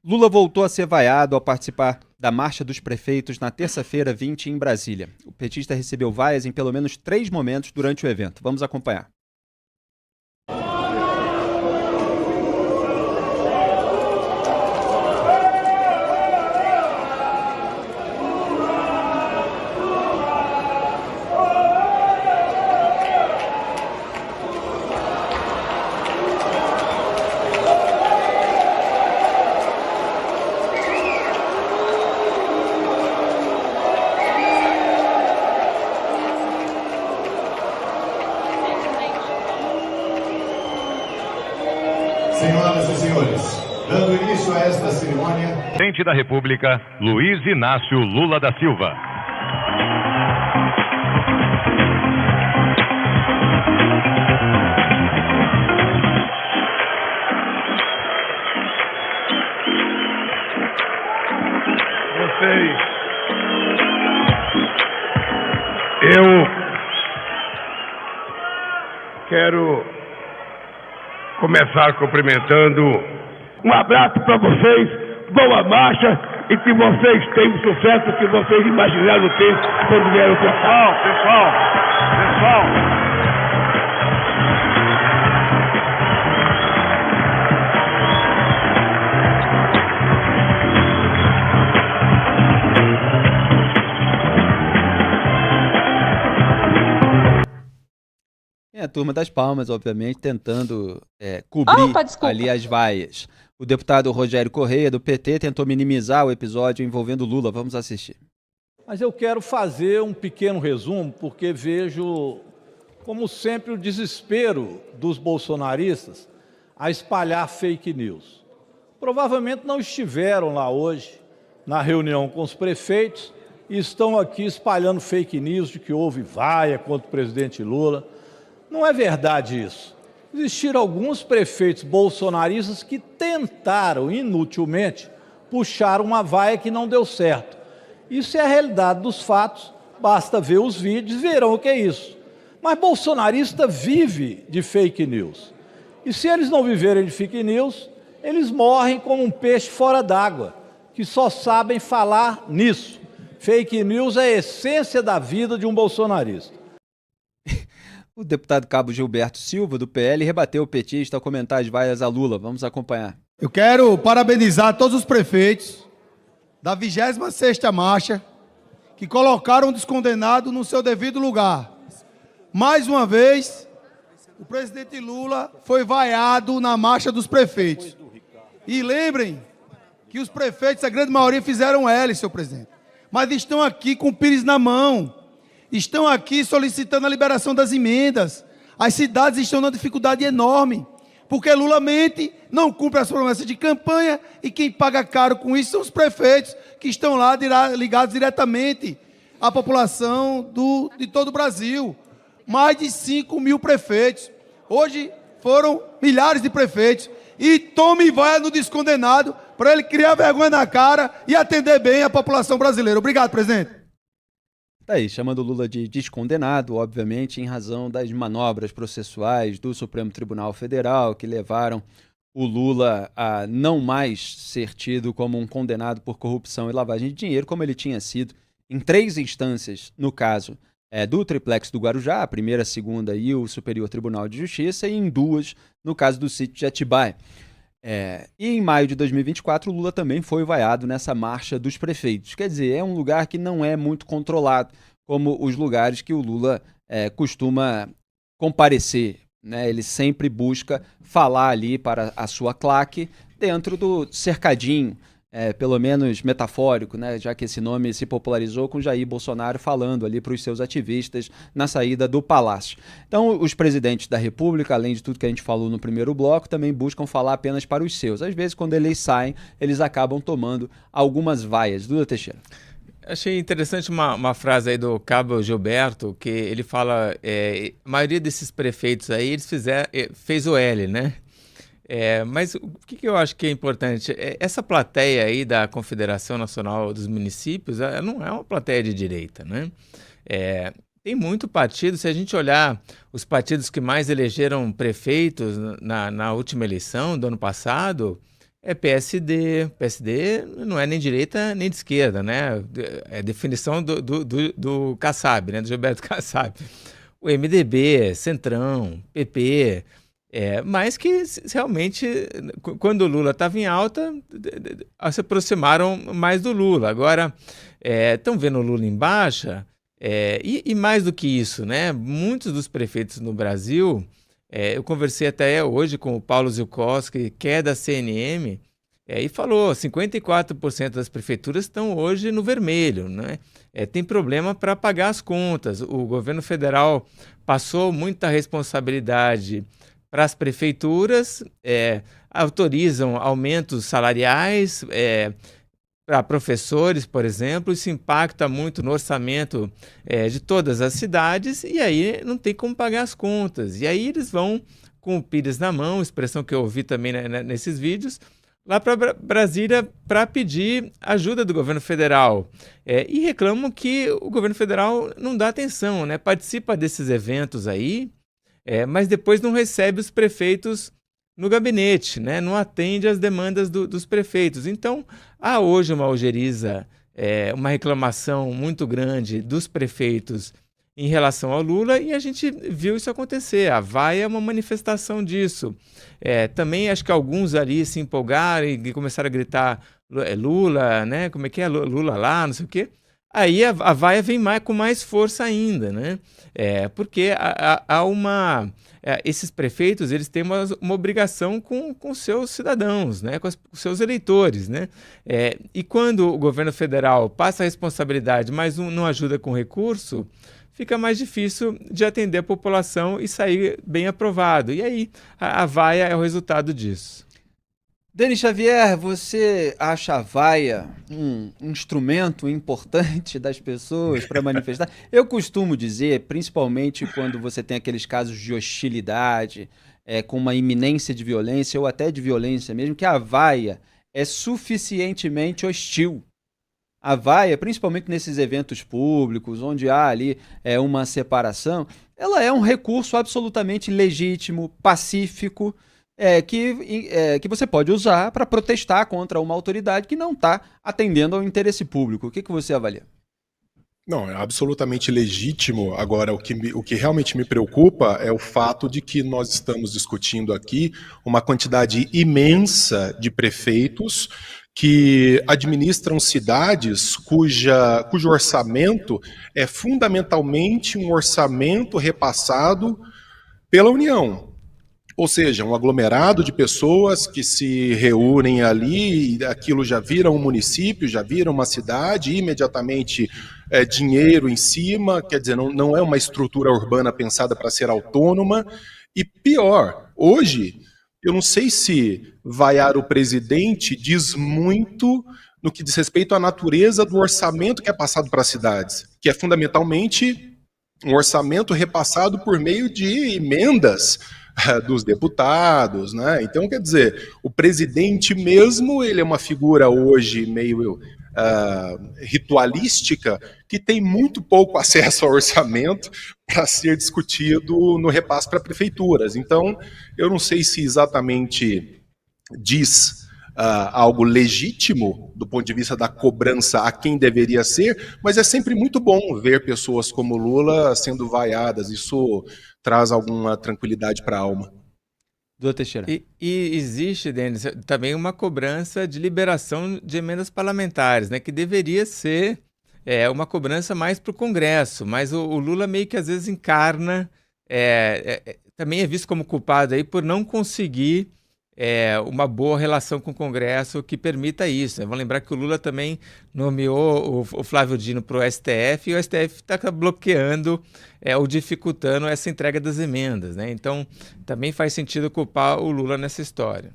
Lula voltou a ser vaiado ao participar da Marcha dos Prefeitos na terça-feira 20 em Brasília. O petista recebeu vaias em pelo menos 3 momentos durante o evento. Vamos acompanhar. Senhoras e senhores, dando início a esta cerimônia, Presidente da República, Luiz Inácio Lula da Silva. Eu quero começar cumprimentando. Um abraço para vocês, boa marcha e que vocês tenham o sucesso que vocês imaginaram ter quando vieram para cá. Pessoal. É a turma das palmas, obviamente, tentando cobrir ali as vaias. O deputado Rogério Correia, do PT, tentou minimizar o episódio envolvendo Lula. Vamos assistir. Mas eu quero fazer um pequeno resumo, porque vejo, como sempre, o desespero dos bolsonaristas a espalhar fake news. Provavelmente não estiveram lá hoje, na reunião com os prefeitos, e estão aqui espalhando fake news de que houve vaia contra o presidente Lula. Não é verdade isso. Existiram alguns prefeitos bolsonaristas que tentaram, inutilmente, puxar uma vaia que não deu certo. Isso é a realidade dos fatos, basta ver os vídeos e verão o que é isso. Mas bolsonarista vive de fake news. E se eles não viverem de fake news, eles morrem como um peixe fora d'água, que só sabem falar nisso. Fake news é a essência da vida de um bolsonarista. O deputado Cabo Gilberto Silva, do PL, rebateu o petista ao comentar as vaias a Lula. Vamos acompanhar. Eu quero parabenizar todos os prefeitos da 26ª Marcha que colocaram o descondenado no seu devido lugar. Mais uma vez, o presidente Lula foi vaiado na Marcha dos Prefeitos. E lembrem que os prefeitos, a grande maioria, fizeram L, senhor presidente. Mas estão aqui com o pires na mão. Estão aqui solicitando a liberação das emendas. As cidades estão numa dificuldade enorme, porque Lula mente, não cumpre as promessas de campanha, e quem paga caro com isso são os prefeitos, que estão lá ligados diretamente à população de todo o Brasil. Mais de 5 mil prefeitos. Hoje foram milhares de prefeitos. E tome vaia no descondenado para ele criar vergonha na cara e atender bem a população brasileira. Obrigado, presidente. Tá aí, chamando Lula de descondenado, obviamente, em razão das manobras processuais do Supremo Tribunal Federal, que levaram o Lula a não mais ser tido como um condenado por corrupção e lavagem de dinheiro, como ele tinha sido em 3 instâncias, no caso do Triplex do Guarujá, a primeira, a segunda e o Superior Tribunal de Justiça, e em 2, no caso do sítio de Atibaia. E em maio de 2024, o Lula também foi vaiado nessa marcha dos prefeitos. Quer dizer, é um lugar que não é muito controlado, como os lugares que o Lula costuma comparecer, né? Ele sempre busca falar ali para a sua claque dentro do cercadinho, pelo menos metafórico, né? Já que esse nome se popularizou com Jair Bolsonaro falando ali para os seus ativistas na saída do palácio. Então, os presidentes da República, além de tudo que a gente falou no primeiro bloco, também buscam falar apenas para os seus. Às vezes, quando eles saem, eles acabam tomando algumas vaias. Duda Teixeira. Achei interessante uma frase aí do Cabo Gilberto, que ele fala, a maioria desses prefeitos aí, eles fez o L, né? Mas o que eu acho que é importante? Essa plateia aí da Confederação Nacional dos Municípios não é uma plateia de direita, né? Tem muito partido, se a gente olhar os partidos que mais elegeram prefeitos na última eleição do ano passado, é PSD. PSD não é nem direita nem de esquerda, né? É definição do Kassab, né? Do Gilberto Kassab. O MDB, Centrão, PP, mas que realmente, quando o Lula estava em alta, se aproximaram mais do Lula. Agora, estão vendo o Lula em baixa, e mais do que isso, né? Muitos dos prefeitos no Brasil, eu conversei até hoje com o Paulo Zilkowski, que é da CNM, e falou, 54% das prefeituras estão hoje no vermelho, né? Tem problema para pagar as contas. O governo federal passou muita responsabilidade para as prefeituras, autorizam aumentos salariais para professores, por exemplo. Isso impacta muito no orçamento de todas as cidades, e aí não tem como pagar as contas. E aí eles vão com o pires na mão, expressão que eu ouvi também nesses vídeos, lá para Brasília para pedir ajuda do governo federal. E reclamam que o governo federal não dá atenção, né? Participa desses eventos aí, mas depois não recebe os prefeitos no gabinete, né? Não atende às demandas dos prefeitos. Então, há hoje uma ojeriza, uma reclamação muito grande dos prefeitos em relação ao Lula, e a gente viu isso acontecer. A Vai é uma manifestação disso. Também acho que alguns ali se empolgaram e começaram a gritar Lula, né? Como é que é? Lula lá, não sei o quê. Aí a Vai vem com mais força ainda, né? Porque há uma... esses prefeitos, eles têm uma obrigação com seus cidadãos, né? Com os seus eleitores, né? E quando o governo federal passa a responsabilidade, mas não ajuda com recurso, fica mais difícil de atender a população e sair bem aprovado. E aí a vaia é o resultado disso. Denis Xavier, você acha a vaia um instrumento importante das pessoas para manifestar? Eu costumo dizer, principalmente quando você tem aqueles casos de hostilidade, com uma iminência de violência ou até de violência mesmo, que a vaia é suficientemente hostil. A vaia, principalmente nesses eventos públicos, onde há ali uma separação, ela é um recurso absolutamente legítimo, pacífico, que você pode usar para protestar contra uma autoridade que não está atendendo ao interesse público. O que você avalia? Não, é absolutamente legítimo. Agora, o que realmente me preocupa é o fato de que nós estamos discutindo aqui uma quantidade imensa de prefeitos que administram cidades cujo orçamento é fundamentalmente um orçamento repassado pela União. Ou seja, um aglomerado de pessoas que se reúnem ali, e aquilo já vira um município, já vira uma cidade, e imediatamente dinheiro em cima, quer dizer, não é uma estrutura urbana pensada para ser autônoma. E pior, hoje, eu não sei se vaiar o presidente diz muito no que diz respeito à natureza do orçamento que é passado para as cidades, que é fundamentalmente um orçamento repassado por meio de emendas dos deputados, né? Então, quer dizer, o presidente mesmo, ele é uma figura hoje meio ritualística, que tem muito pouco acesso ao orçamento para ser discutido no repasse para prefeituras. Então, eu não sei se exatamente diz algo legítimo do ponto de vista da cobrança a quem deveria ser, mas é sempre muito bom ver pessoas como Lula sendo vaiadas. Isso traz alguma tranquilidade para a alma. Doutor Teixeira. E existe, Denis, também uma cobrança de liberação de emendas parlamentares, né, que deveria ser uma cobrança mais para o Congresso, mas o Lula meio que às vezes encarna, também é visto como culpado aí por não conseguir uma boa relação com o Congresso que permita isso, né? Vamos lembrar que o Lula também nomeou o Flávio Dino para o STF, e o STF está bloqueando ou dificultando essa entrega das emendas, né? Então, também faz sentido culpar o Lula nessa história.